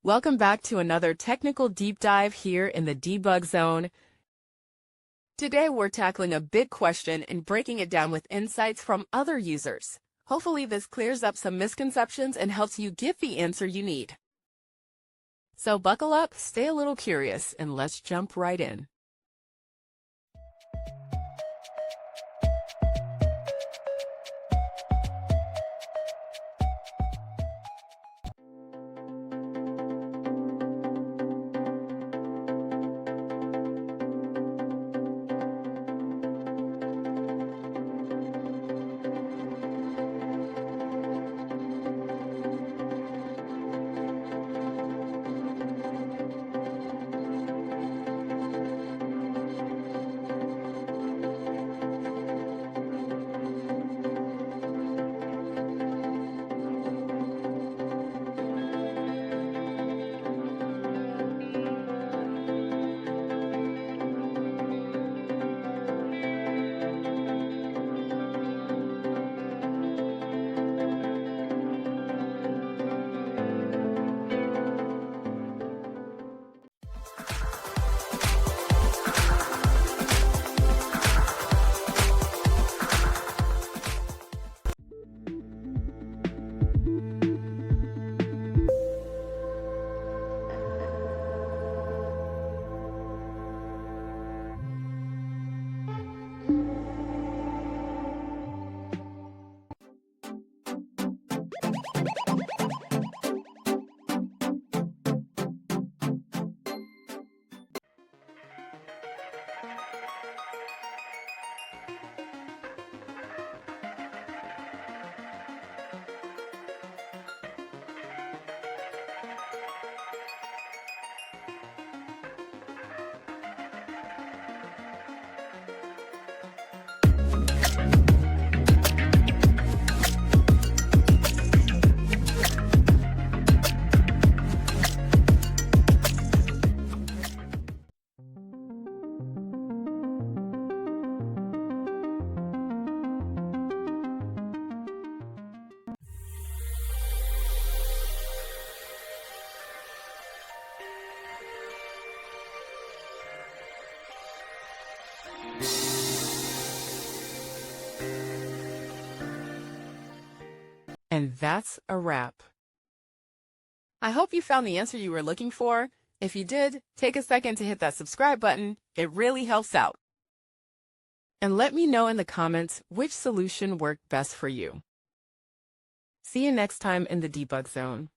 Welcome back to another technical deep dive here in the debug zone. Today we're tackling a big question and breaking it down with insights from other users. Hopefully this clears up some misconceptions and helps you get the answer you need. So buckle up, stay a little curious, and let's jump right in. And that's a wrap. I hope you found the answer you were looking for. If you did, take a second to hit that subscribe button. It really helps out. And let me know in the comments which solution worked best for you. See you next time in the debug zone.